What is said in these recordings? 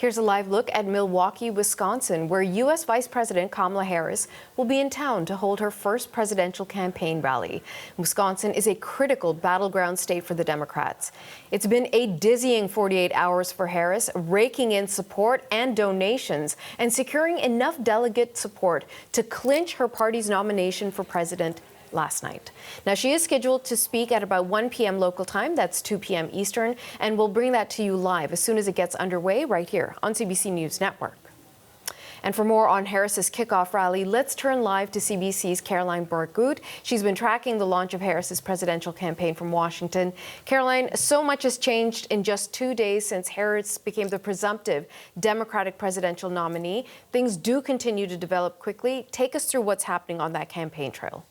Here's a live look at Milwaukee, Wisconsin, where U.S. Vice President Kamala Harris will be in town to hold her first presidential campaign rally. Wisconsin is a critical battleground state for the Democrats. It's been a dizzying 48 hours for Harris, raking in support and donations and securing enough delegate support to clinch her party's nomination for president last night. Now, she is scheduled to speak at about 1 p.m. local time, that's 2 p.m. Eastern, and we'll bring that to you live as soon as it gets underway right here on CBC News Network. And for more on Harris's kickoff rally, let's turn live to CBC's Caroline Bargut. She's been tracking the launch of Harris's presidential campaign from Washington. Caroline, so much has changed in just 2 days since Harris became the presumptive Democratic presidential nominee. Things do continue to develop quickly. Take us through what's happening on that campaign trail.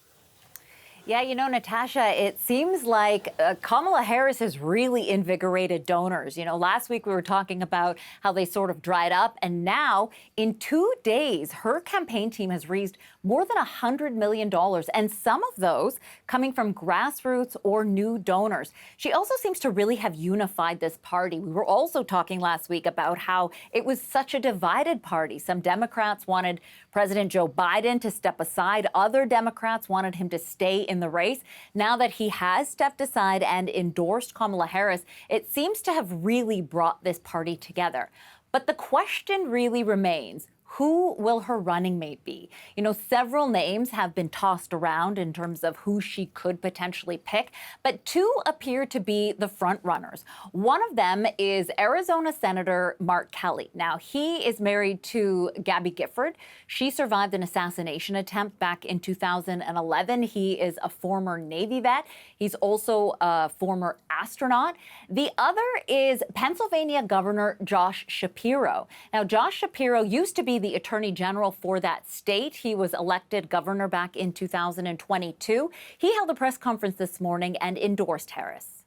Yeah, you know, Natasha, it seems like Kamala Harris has really invigorated donors. You know, last week we were talking about how they sort of dried up. And now, in 2 days, her campaign team has raised more than $100 million, and some of those coming from grassroots or new donors. She also seems to really have unified this party. We were also talking last week about how it was such a divided party. Some Democrats wanted President Joe Biden to step aside. Other Democrats wanted him to stay in the race. Now that he has stepped aside and endorsed Kamala Harris, it seems to have really brought this party together. But the question really remains, who will her running mate be? You know, several names have been tossed around in terms of who she could potentially pick, but two appear to be the front runners. One of them is Arizona Senator Mark Kelly. Now, he is married to Gabby Gifford. She survived an assassination attempt back in 2011. He is a former Navy vet. He's also a former astronaut. The other is Pennsylvania Governor Josh Shapiro. Now, Josh Shapiro used to be the Attorney General for that state. He was elected governor back in 2022. He held a press conference this morning and endorsed Harris.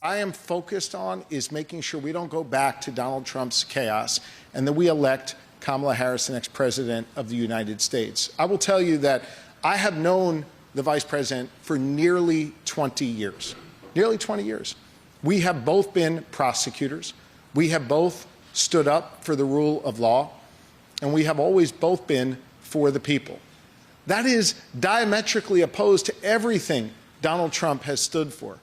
I am focused on is making sure we don't go back to Donald Trump's chaos and that we elect Kamala Harris the next president of the United States. I will tell you that I have known the vice president for nearly 20 years. Nearly 20 years. We have both been prosecutors. We have both stood up for the rule of law, and we have always both been for the people. That is diametrically opposed to everything Donald Trump has stood for.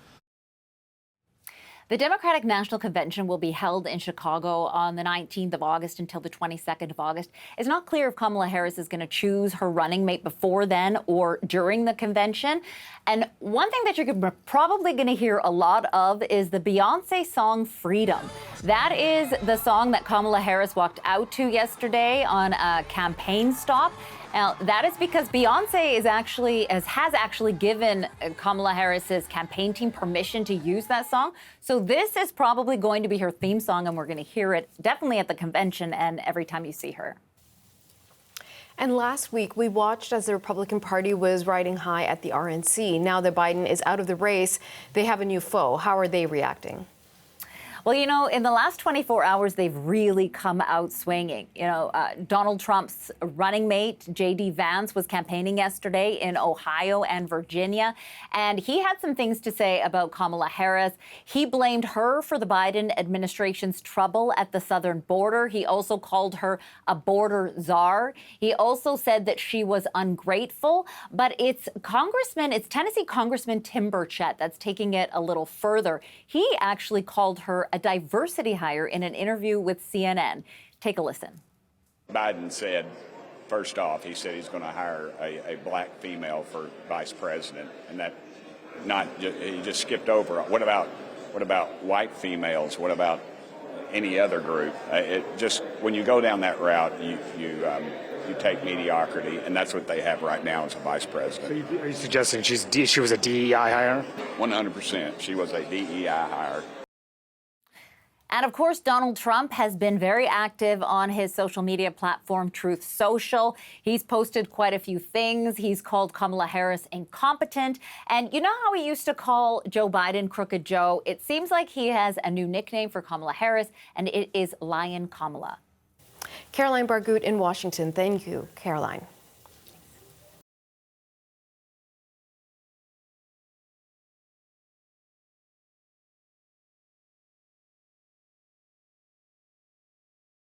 The Democratic National Convention will be held in Chicago on the 19th of August until the 22nd of August. It's not clear if Kamala Harris is going to choose her running mate before then or during the convention. And one thing that you're probably going to hear a lot of is the Beyonce song Freedom. That is the song that Kamala Harris walked out to yesterday on a campaign stop. Now, that is because Beyonce has actually given Kamala Harris's campaign team permission to use that song. So this is probably going to be her theme song, and we're going to hear it definitely at the convention and every time you see her. And last week, we watched as the Republican Party was riding high at the RNC. Now that Biden is out of the race, they have a new foe. How are they reacting? Well, you know, in the last 24 hours, they've really come out swinging. You know, Donald Trump's running mate, J.D. Vance, was campaigning yesterday in Ohio and Virginia, and he had some things to say about Kamala Harris. He blamed her for the Biden administration's trouble at the southern border. He also called her a border czar. He also said that she was ungrateful, but it's Tennessee Congressman Tim Burchett that's taking it a little further. He actually called her a diversity hire in an interview with CNN. Take a listen. Biden said, first off, he said he's going to hire a black female for vice president, and that he just skipped over. What about white females? What about any other group? When you go down that route, you take mediocrity, and that's what they have right now as a vice president. So are you suggesting she was a DEI hire? 100%. She was a DEI hire. And of course, Donald Trump has been very active on his social media platform, Truth Social. He's posted quite a few things. He's called Kamala Harris incompetent. And you know how he used to call Joe Biden Crooked Joe? It seems like he has a new nickname for Kamala Harris, and it is Lion Kamala. Caroline Bargut in Washington. Thank you, Caroline.